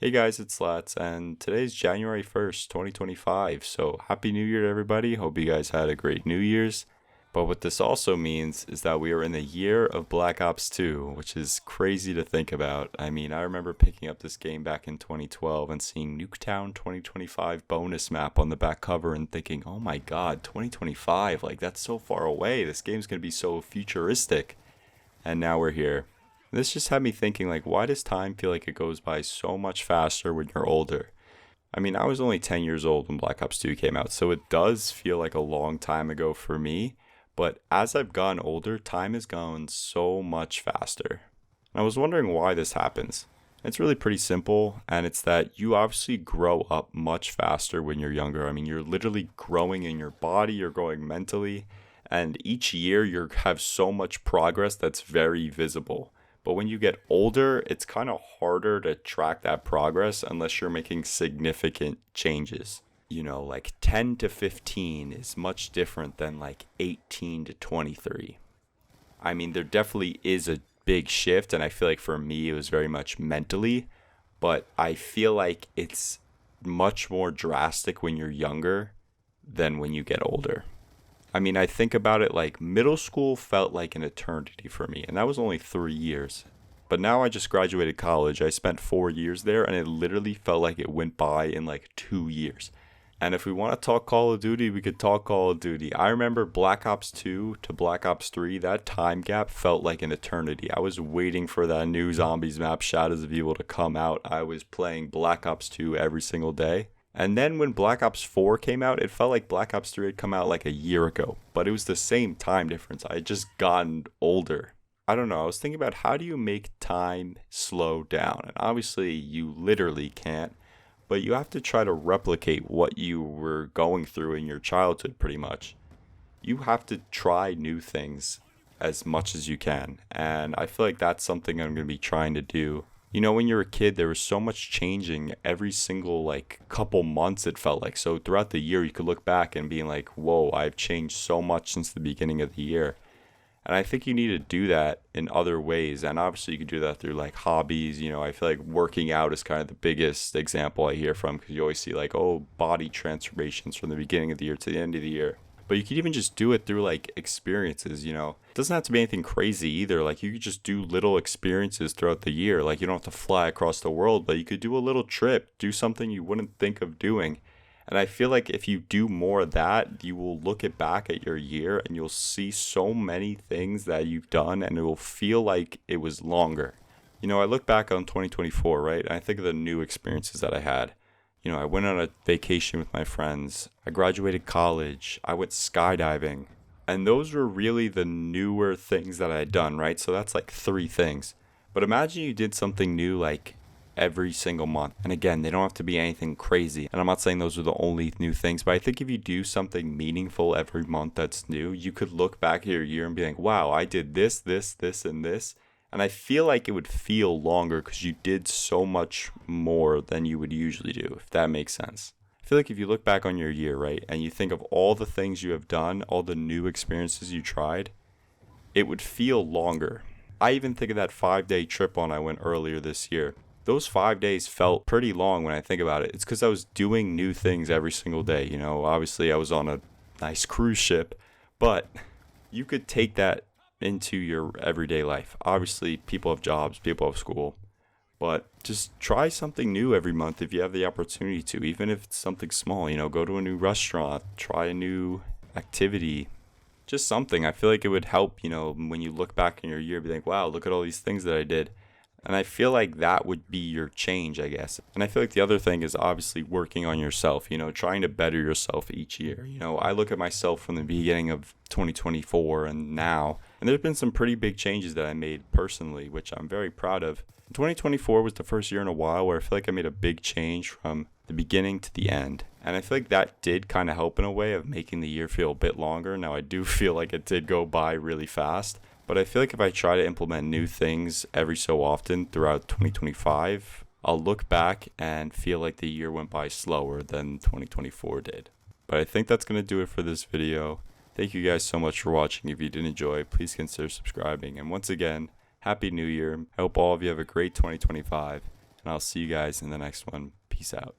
Hey guys, it's Slats, and today's January 1st, 2025. So, Happy New Year to everybody. Hope you guys had a great New Year's. But what this also means is that we are in the year of Black Ops 2, which is crazy to think about. I mean, I remember picking up this game back in 2012 and seeing Nuketown 2025 bonus map on the back cover and thinking, oh my god, 2025, like that's so far away. This game's going to be so futuristic. And now we're here. This just had me thinking, like, why does time feel like it goes by so much faster when you're older? I mean, I was only 10 years old when Black Ops 2 came out, so it does feel like a long time ago for me. But as I've gotten older, time has gone so much faster. And I was wondering why this happens. It's really pretty simple, and it's that you obviously grow up much faster when you're younger. I mean, you're literally growing in your body, you're growing mentally, and each year you have so much progress that's very visible. But when you get older, it's kind of harder to track that progress unless you're making significant changes. Like 10 to 15 is much different than like 18 to 23. I mean, there definitely is a big shift, and I feel like for me it was very much mentally, but I feel like it's much more drastic when you're younger than when you get older. I mean, I think about it like middle school felt like an eternity for me, and that was only 3 years. But now I just graduated college. I spent 4 years there, and it literally felt like it went by in like 2 years. And if we want to talk Call of Duty, we could talk Call of Duty. I remember Black Ops 2 to Black Ops 3, that time gap felt like an eternity. I was waiting for that new Zombies map, Shadows of Evil, to come out. I was playing Black Ops 2 every single day. And then when Black Ops 4 came out, it felt like Black Ops 3 had come out like a year ago. But it was the same time difference. I had just gotten older. I don't know, I was thinking about how do you make time slow down? And obviously you literally can't. But you have to try to replicate what you were going through in your childhood pretty much. You have to try new things as much as you can. And I feel like that's something I'm going to be trying to do. When you're a kid, there was so much changing every single like couple months, it felt like. So throughout the year, you could look back and be like, whoa, I've changed so much since the beginning of the year. And I think you need to do that in other ways. And obviously you can do that through like hobbies. I feel like working out is kind of the biggest example I hear from, because you always see like, oh, body transformations from the beginning of the year to the end of the year. But you can even just do it through like experiences, It doesn't have to be anything crazy either. Like you could just do little experiences throughout the year. Like you don't have to fly across the world, but you could do a little trip, do something you wouldn't think of doing. And I feel like if you do more of that, you will look it back at your year and you'll see so many things that you've done, and it will feel like it was longer. I look back on 2024, right? And I think of the new experiences that I had. I went on a vacation with my friends. I graduated college. I went skydiving. And those were really the newer things that I had done, right? So that's like 3 things. But imagine you did something new like every single month. And again, they don't have to be anything crazy. And I'm not saying those are the only new things, but I think if you do something meaningful every month that's new, you could look back at your year and be like, wow, I did this, this, this, and this. And I feel like it would feel longer because you did so much more than you would usually do, if that makes sense. I feel like if you look back on your year, right, and you think of all the things you have done, all the new experiences you tried, it would feel longer. I even think of that 5-day trip on I went earlier this year. Those 5 days felt pretty long when I think about it. It's because I was doing new things every single day. Obviously I was on a nice cruise ship, but you could take that into your everyday life. Obviously people have jobs, people have school, but just try something new every month if you have the opportunity to, even if it's something small. Go to a new restaurant, try a new activity, just something. I feel like it would help, when you look back in your year, be like, wow, look at all these things that I did. And I feel like that would be your change, I guess. And I feel like the other thing is obviously working on yourself, trying to better yourself each year. I look at myself from the beginning of 2024 and now, and there's been some pretty big changes that I made personally, which I'm very proud of. 2024 was the first year in a while where I feel like I made a big change from the beginning to the end. And I feel like that did kind of help in a way of making the year feel a bit longer. Now, I do feel like it did go by really fast. But I feel like if I try to implement new things every so often throughout 2025, I'll look back and feel like the year went by slower than 2024 did. But I think that's going to do it for this video. Thank you guys so much for watching. If you did enjoy, please consider subscribing. And once again, Happy New Year. I hope all of you have a great 2025. and I'll see you guys in the next one. Peace out.